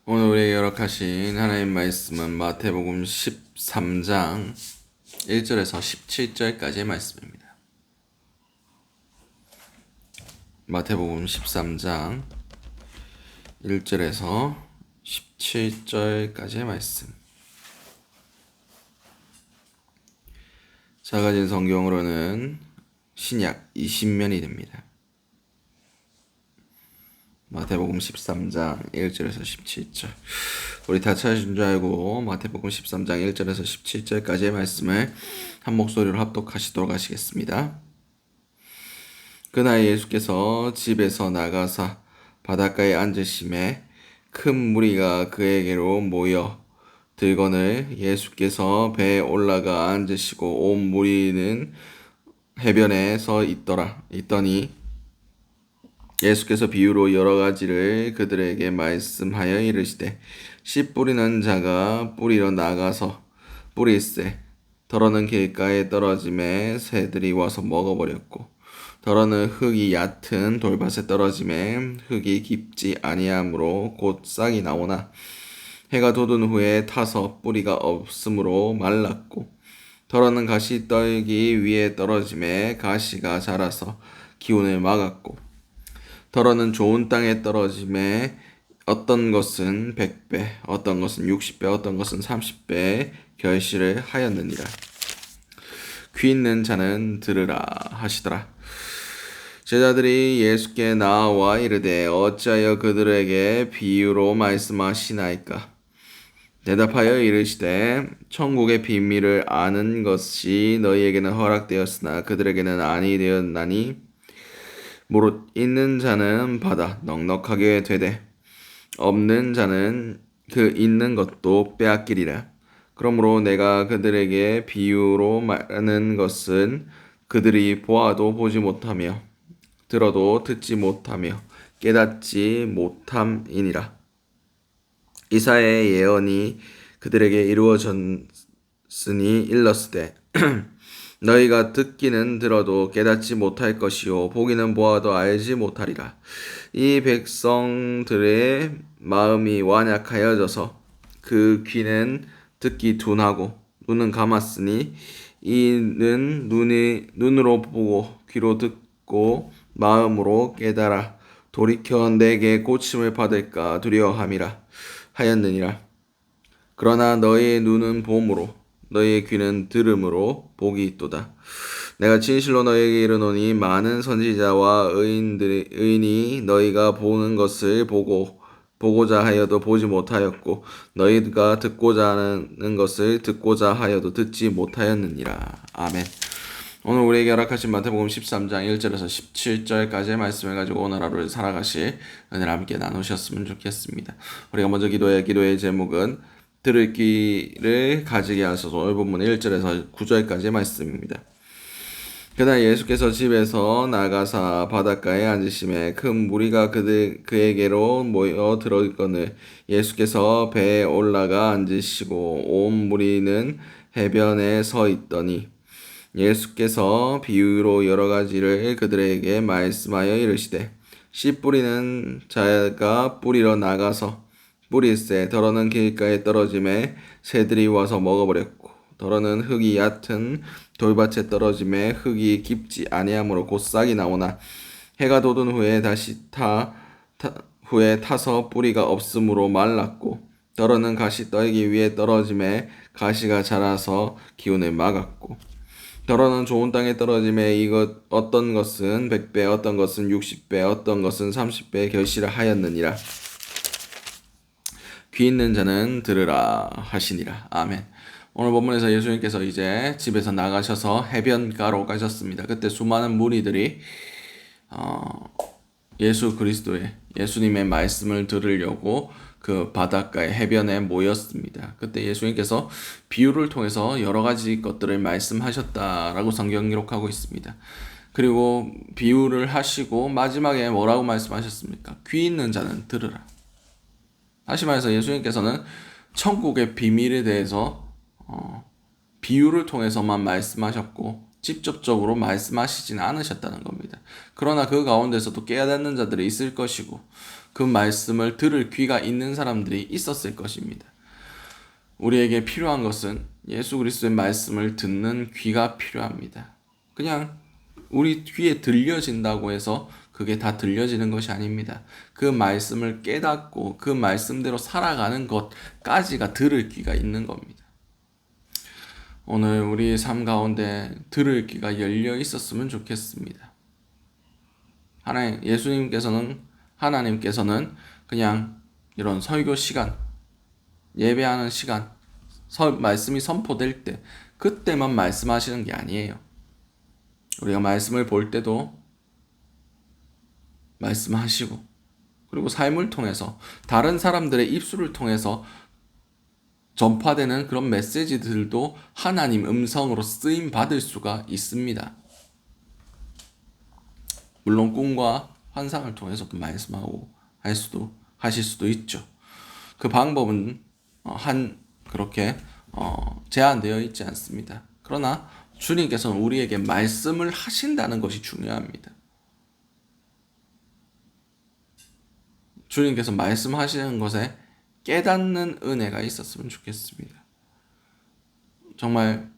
오늘 우리에게 허락하신 하나님 말씀은 마태복음 13장 1절에서 17절까지의 말씀입니다. 마태복음 13장 1절에서 17절까지의 말씀. 작아진 성경으로는 신약 20면이 됩니다. 마태복음 13장 1절에서 17절. 우리 다 찾으신 줄 알고 마태복음 13장 1절에서 17절까지의 말씀을 한 목소리로 합독하시도록 하시겠습니다. 그날 예수께서 집에서 나가사 바닷가에 앉으심에 큰 무리가 그에게로 모여 들거늘 예수께서 배에 올라가 앉으시고 온 무리는 해변에 서 있더니 예수께서 비유로 여러 가지를 그들에게 말씀하여 이르시되 씨 뿌리는 자가 뿌리러 나가서 뿌리세 더러는 길가에 떨어짐에 새들이 와서 먹어버렸고 더러는 흙이 얕은 돌밭에 떨어짐에 흙이 깊지 아니하므로 곧 싹이 나오나 해가 돋은 후에 타서 뿌리가 없으므로 말랐고 더러는 가시 떨기 위에 떨어짐에 가시가 자라서 기운을 막았고 더러는 좋은 땅에 떨어짐에 어떤 것은 100배, 어떤 것은 60배, 어떤 것은 30배 결실을 하였느니라. 귀 있는 자는 들으라 하시더라. 제자들이 예수께 나와 이르되 어찌하여 그들에게 비유로 말씀하시나이까? 대답하여 이르시되 천국의 비밀을 아는 것이 너희에게는 허락되었으나 그들에게는 아니 되었나니 무릇 있는 자는 받아 넉넉하게 되되 없는 자는 그 있는 것도 빼앗기리라. 그러므로 내가 그들에게 비유로 말하는 것은 그들이 보아도 보지 못하며 들어도 듣지 못하며 깨닫지 못함이니라. 이사야의 예언이 그들에게 이루어졌으니 일렀으되 너희가 듣기는 들어도 깨닫지 못할 것이요 보기는 보아도 알지 못하리라. 이 백성들의 마음이 완약하여져서 그 귀는 듣기 둔하고 눈은 감았으니 이는 눈으로 보고 귀로 듣고 마음으로 깨달아 돌이켜 내게 고침을 받을까 두려워함이라 하였느니라. 그러나 너희의 눈은 봄으로 너희의 귀는 들음으로 복이 있도다. 내가 진실로 너희에게 이르노니 많은 선지자와 의인이 너희가 보는 것을 보고자 하여도 보지 못하였고 너희가 듣고자 하는 것을 듣고자 하여도 듣지 못하였느니라. 아멘. 오늘 우리에게 허락하신 마태복음 13장 1절에서 17절까지의 말씀을 가지고 오늘 하루를 살아가실 은혜를 함께 나누셨으면 좋겠습니다. 우리가 먼저 기도의 제목은 들을 귀를 가지게 하소서. 오늘 본문 1절에서 9절까지의 말씀입니다. 그날 예수께서 집에서 나가사 바닷가에 앉으심에 큰 무리가 그에게로 모여 들어있거늘 예수께서 배에 올라가 앉으시고 온 무리는 해변에 서 있더니 예수께서 비유로 여러 가지를 그들에게 말씀하여 이르시되 씨 뿌리는 자가 뿌리러 나가서 뿌리세 더러는 길가에 떨어짐에 새들이 와서 먹어버렸고 더러는 흙이 얕은 돌밭에 떨어짐에 흙이 깊지 아니하므로 곧 싹이 나오나 해가 돋은 후에 다시 타서 뿌리가 없으므로 말랐고 더러는 가시 떨기 위에 떨어짐에 가시가 자라서 기운을 막았고 더러는 좋은 땅에 떨어짐에 어떤 것은 100배, 어떤 것은 60배, 어떤 것은 30배 결실을 하였느니라. 귀 있는 자는 들으라 하시니라. 아멘. 오늘 본문에서 예수님께서 이제 집에서 나가셔서 해변가로 가셨습니다. 그때 수많은 무리들이 예수님의 말씀을 들으려고 그 바닷가의 해변에 모였습니다. 그때 예수님께서 비유를 통해서 여러 가지 것들을 말씀하셨다라고 성경 기록하고 있습니다. 그리고 비유를 하시고 마지막에 뭐라고 말씀하셨습니까? 귀 있는 자는 들으라. 다시 말해서 예수님께서는 천국의 비밀에 대해서 비유를 통해서만 말씀하셨고 직접적으로 말씀하시지는 않으셨다는 겁니다. 그러나 그 가운데서도 깨닫는 자들이 있을 것이고 그 말씀을 들을 귀가 있는 사람들이 있었을 것입니다. 우리에게 필요한 것은 예수 그리스도의 말씀을 듣는 귀가 필요합니다. 그냥 우리 귀에 들려진다고 해서 그게 다 들려지는 것이 아닙니다. 그 말씀을 깨닫고 그 말씀대로 살아가는 것까지가 들을 귀가 있는 겁니다. 오늘 우리 삶 가운데 들을 귀가 열려 있었으면 좋겠습니다. 하나님께서는 그냥 이런 설교 시간, 예배하는 시간, 말씀이 선포될 때 그때만 말씀하시는 게 아니에요. 우리가 말씀을 볼 때도 말씀하시고, 그리고 삶을 통해서 다른 사람들의 입술을 통해서 전파되는 그런 메시지들도 하나님 음성으로 쓰임 받을 수가 있습니다. 물론 꿈과 환상을 통해서도 말씀하고 하실 수도 있죠. 그 방법은 그렇게 제한되어 있지 않습니다. 그러나 주님께서는 우리에게 말씀을 하신다는 것이 중요합니다. 주님께서 말씀하시는 것에 깨닫는 은혜가 있었으면 좋겠습니다. 정말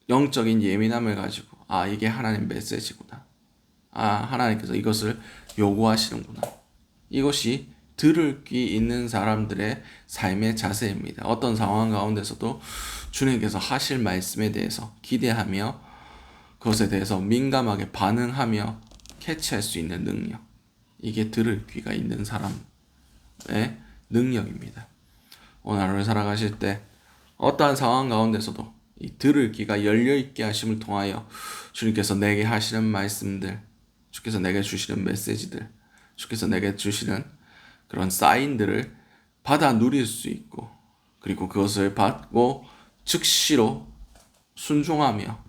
영적인 예민함을 가지고 이게 하나님 메시지구나. 하나님께서 이것을 요구하시는구나. 이것이 들을 귀 있는 사람들의 삶의 자세입니다. 어떤 상황 가운데서도 주님께서 하실 말씀에 대해서 기대하며 그것에 대해서 민감하게 반응하며 캐치할 수 있는 능력. 이게 들을 귀가 있는 사람의 능력입니다. 오늘 하루를 살아가실 때 어떠한 상황 가운데서도 이 들을 귀가 열려있게 하심을 통하여 주님께서 내게 하시는 말씀들, 주께서 내게 주시는 메시지들, 주께서 내게 주시는 그런 사인들을 받아 누릴 수 있고, 그리고 그것을 받고 즉시로 순종하며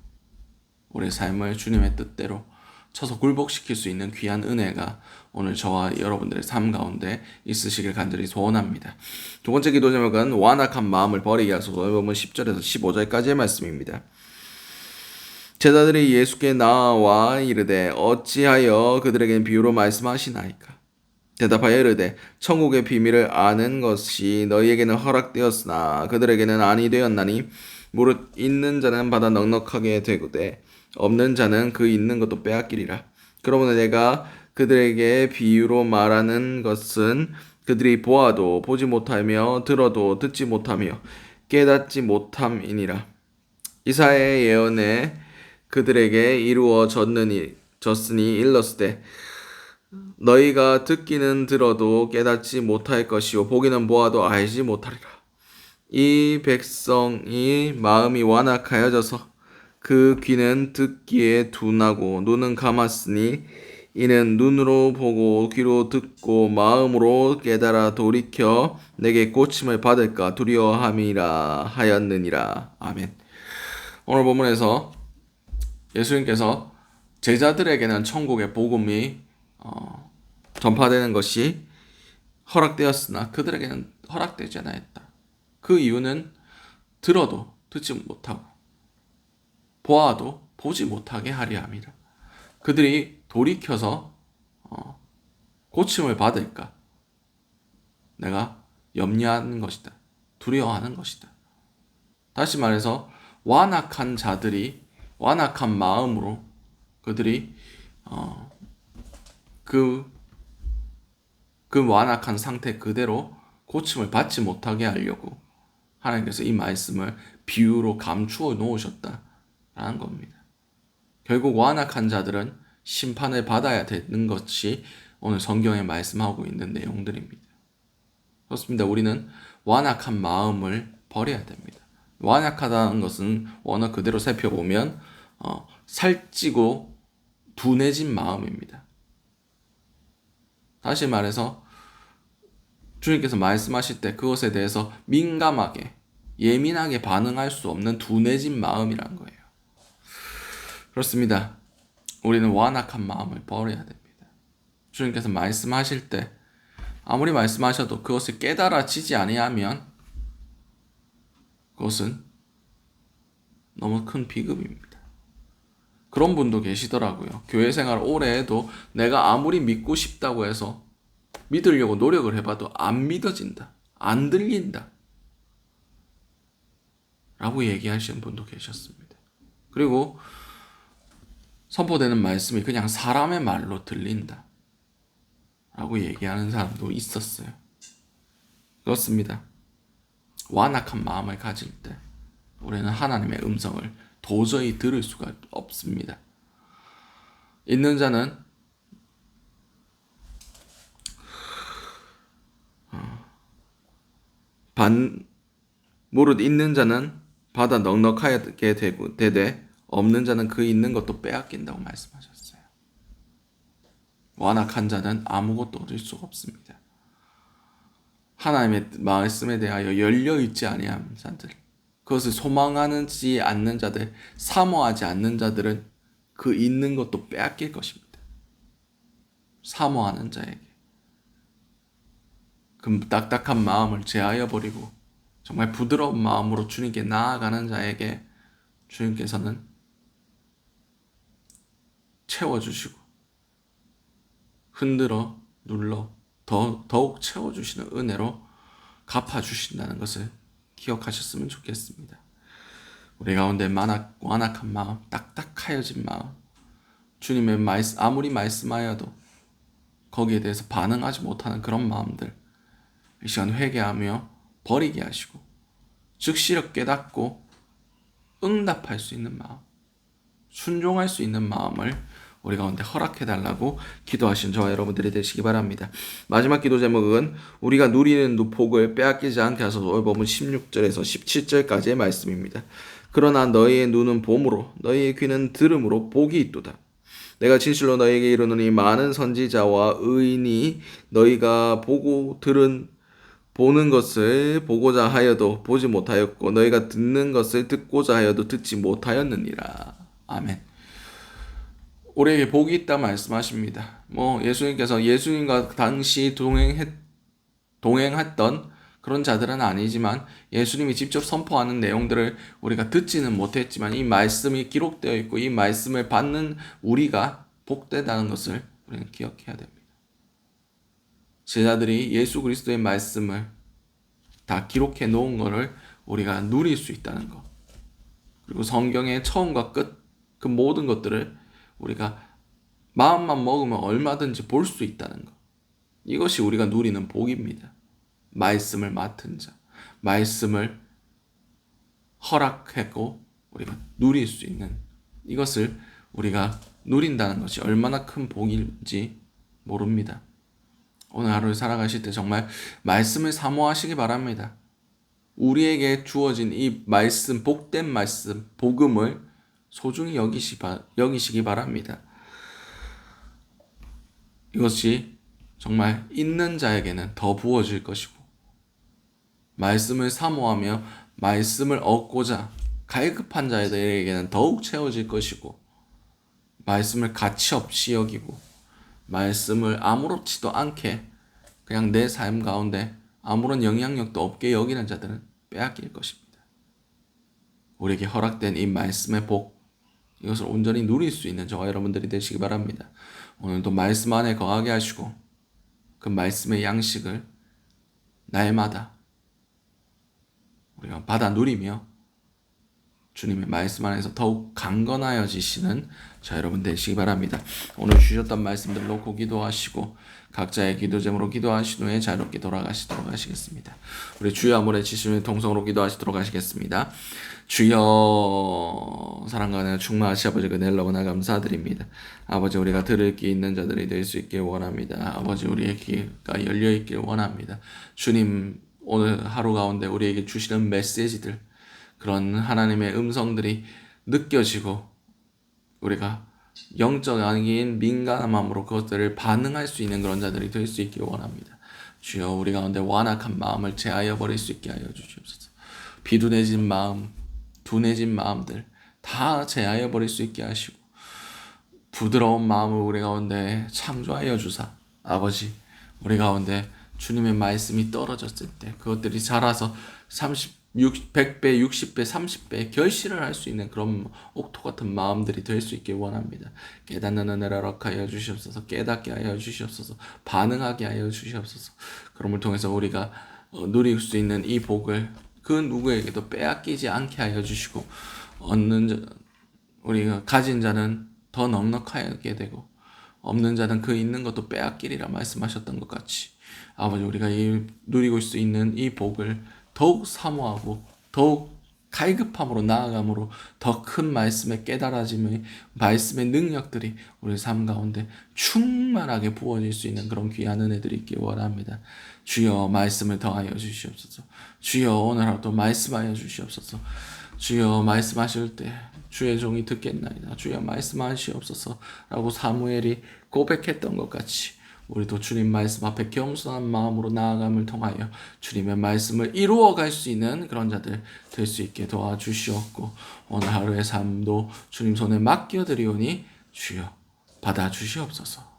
우리의 삶을 주님의 뜻대로 쳐서 굴복시킬 수 있는 귀한 은혜가 오늘 저와 여러분들의 삶 가운데 있으시길 간절히 소원합니다. 두 번째 기도 제목은 완악한 마음을 버리게 하소서. 본문 10절에서 15절까지의 말씀입니다. 제자들이 예수께 나와 이르되 어찌하여 그들에게는 비유로 말씀하시나이까? 대답하여 이르되 천국의 비밀을 아는 것이 너희에게는 허락되었으나 그들에게는 아니 되었나니 무릇 있는 자는 받아 넉넉하게 되고되 없는 자는 그 있는 것도 빼앗기리라. 그러므로 내가 그들에게 비유로 말하는 것은 그들이 보아도 보지 못하며 들어도 듣지 못하며 깨닫지 못함이니라. 이사야의 예언에 그들에게 이루어졌으니 일렀으되 너희가 듣기는 들어도 깨닫지 못할 것이요 보기는 보아도 알지 못하리라. 이 백성이 마음이 완악하여져서 그 귀는 듣기에 둔하고 눈은 감았으니 이는 눈으로 보고 귀로 듣고 마음으로 깨달아 돌이켜 내게 고침을 받을까 두려워함이라 하였느니라. 아멘. 오늘 본문에서 예수님께서 제자들에게는 천국의 복음이 전파되는 것이 허락되었으나 그들에게는 허락되지 않았다. 그 이유는 들어도 듣지 못하고 보아도 보지 못하게 하려 함이라. 그들이 돌이켜서 고침을 받을까 내가 염려하는 것이다. 두려워하는 것이다. 다시 말해서 완악한 자들이 완악한 마음으로 그들이 그 완악한 상태 그대로 고침을 받지 못하게 하려고 하나님께서 이 말씀을 비유로 감추어 놓으셨다라는 겁니다. 결국 완악한 자들은 심판을 받아야 되는 것이 오늘 성경에 말씀하고 있는 내용들입니다. 그렇습니다. 우리는 완악한 마음을 버려야 됩니다. 완악하다는 것은 원어 그대로 살펴보면 살찌고 둔해진 마음입니다. 다시 말해서 주님께서 말씀하실 때 그것에 대해서 민감하게 예민하게 반응할 수 없는 둔해진 마음이란 거예요. 그렇습니다. 우리는 완악한 마음을 버려야 됩니다. 주님께서 말씀하실 때 아무리 말씀하셔도 그것을 깨달아지지 아니하면 그것은 너무 큰 비극입니다. 그런 분도 계시더라고요. 교회 생활 오래 해도 내가 아무리 믿고 싶다고 해서 믿으려고 노력을 해봐도 안 믿어진다. 안 들린다. 라고 얘기하시는 분도 계셨습니다. 그리고 선포되는 말씀이 그냥 사람의 말로 들린다. 라고 얘기하는 사람도 있었어요. 그렇습니다. 완악한 마음을 가질 때 우리는 하나님의 음성을 도저히 들을 수가 없습니다. 있는 자는 무릇 있는 자는 받아 넉넉하게 되되 없는 자는 그 있는 것도 빼앗긴다고 말씀하셨어요. 완악한 자는 아무것도 얻을 수가 없습니다. 하나님의 말씀에 대하여 열려있지 아니한 자들, 그것을 소망하지 않는 자들, 사모하지 않는 자들은 그 있는 것도 빼앗길 것입니다. 사모하는 자에게 그 딱딱한 마음을 제하여 버리고 정말 부드러운 마음으로 주님께 나아가는 자에게 주님께서는 채워주시고 흔들어 눌러 더욱 채워주시는 은혜로 갚아주신다는 것을 기억하셨으면 좋겠습니다. 우리 가운데 완악한 마음, 딱딱하여진 마음, 주님의 말씀 아무리 말씀하여도 거기에 대해서 반응하지 못하는 그런 마음들, 이 시간 회개하며 버리게 하시고 즉시로 깨닫고 응답할 수 있는 마음, 순종할 수 있는 마음을 우리 가운데 허락해달라고 기도하신 저와 여러분들이 되시기 바랍니다. 마지막 기도 제목은 우리가 누리는 복을 빼앗기지 않게 하소서. 오늘 본문 16절에서 17절까지의 말씀입니다. 그러나 너희의 눈은 봄으로 너희의 귀는 들음으로 복이 있도다. 내가 진실로 너희에게 이르노니 많은 선지자와 의인이 너희가 보는 것을 보고자 하여도 보지 못하였고 너희가 듣는 것을 듣고자 하여도 듣지 못하였느니라. 아멘. 우리에게 복이 있다 말씀하십니다. 예수님께서 예수님과 당시 동행했던 그런 자들은 아니지만 예수님이 직접 선포하는 내용들을 우리가 듣지는 못했지만 이 말씀이 기록되어 있고 이 말씀을 받는 우리가 복되다는 것을 우리는 기억해야 됩니다. 제자들이 예수 그리스도의 말씀을 다 기록해 놓은 것을 우리가 누릴 수 있다는 것, 그리고 성경의 처음과 끝 그 모든 것들을 우리가 마음만 먹으면 얼마든지 볼 수 있다는 것, 이것이 우리가 누리는 복입니다. 말씀을 맡은 자, 말씀을 허락했고 우리가 누릴 수 있는 이것을 우리가 누린다는 것이 얼마나 큰 복인지 모릅니다. 오늘 하루를 살아가실 때 정말 말씀을 사모하시기 바랍니다. 우리에게 주어진 이 말씀, 복된 말씀, 복음을 소중히 여기시기 바랍니다. 이것이 정말 있는 자에게는 더 부어질 것이고 말씀을 사모하며 말씀을 얻고자 갈급한 자들에게는 더욱 채워질 것이고 말씀을 가치 없이 여기고 말씀을 아무렇지도 않게 그냥 내 삶 가운데 아무런 영향력도 없게 여기는 자들은 빼앗길 것입니다. 우리에게 허락된 이 말씀의 복, 이것을 온전히 누릴 수 있는 저와 여러분들이 되시기 바랍니다. 오늘도 말씀 안에 거하게 하시고 그 말씀의 양식을 날마다 우리가 받아 누리며 주님의 말씀 안에서 더욱 강건하여지시는 자 여러분 되시기 바랍니다. 오늘 주셨던 말씀들 놓고 기도하시고 각자의 기도 제목으로 기도하신 후에 자유롭게 돌아가시도록 하시겠습니다. 우리 주여 아무래 지시는 통성으로 기도하시도록 하시겠습니다. 주여, 사랑과 은혜가 충만하시 아버지 그 은혜를 너무나 감사드립니다. 아버지 우리가 들을 귀 있는 자들이 될 수 있길 원합니다. 아버지 우리의 귀가 열려 있길 원합니다. 주님 오늘 하루 가운데 우리에게 주시는 메시지들, 그런 하나님의 음성들이 느껴지고 우리가 영적인 민감한 마음으로 그것들을 반응할 수 있는 그런 자들이 될 수 있길 원합니다. 주여 우리 가운데 완악한 마음을 제하여 버릴 수 있게 하여 주시옵소서. 비둔해진 마음, 둔해진 마음들 다 제하여 버릴 수 있게 하시고 부드러운 마음을 우리 가운데 창조하여 주사 아버지 우리 가운데 주님의 말씀이 떨어졌을 때 그것들이 자라서 100배, 60배, 30배 결실을 할 수 있는 그런 옥토 같은 마음들이 될 수 있길 원합니다. 깨닫는 은혜를 허락하여 주시옵소서. 깨닫게 하여 주시옵소서. 반응하게 하여 주시옵소서. 그럼을 통해서 우리가 누릴 수 있는 이 복을 그 누구에게도 빼앗기지 않게 하여 주시고 우리가 가진 자는 더 넉넉하게 되고 없는 자는 그 있는 것도 빼앗기리라 말씀하셨던 것 같이 아버지 우리가 누리고 수 있는 이 복을 더욱 사모하고 더욱 갈급함으로 나아감으로 더 큰 말씀의 깨달아짐의 말씀의 능력들이 우리 삶 가운데 충만하게 부어질 수 있는 그런 귀한 은혜들이 있길 원합니다. 주여 말씀을 더하여 주시옵소서. 주여 오늘 하루도 말씀하여 주시옵소서. 주여 말씀하실 때 주의 종이 듣겠나이다. 주여 말씀하시옵소서 라고 사무엘이 고백했던 것 같이 우리도 주님 말씀 앞에 겸손한 마음으로 나아감을 통하여 주님의 말씀을 이루어갈 수 있는 그런 자들 될 수 있게 도와주시옵고 오늘 하루의 삶도 주님 손에 맡겨드리오니 주여 받아주시옵소서.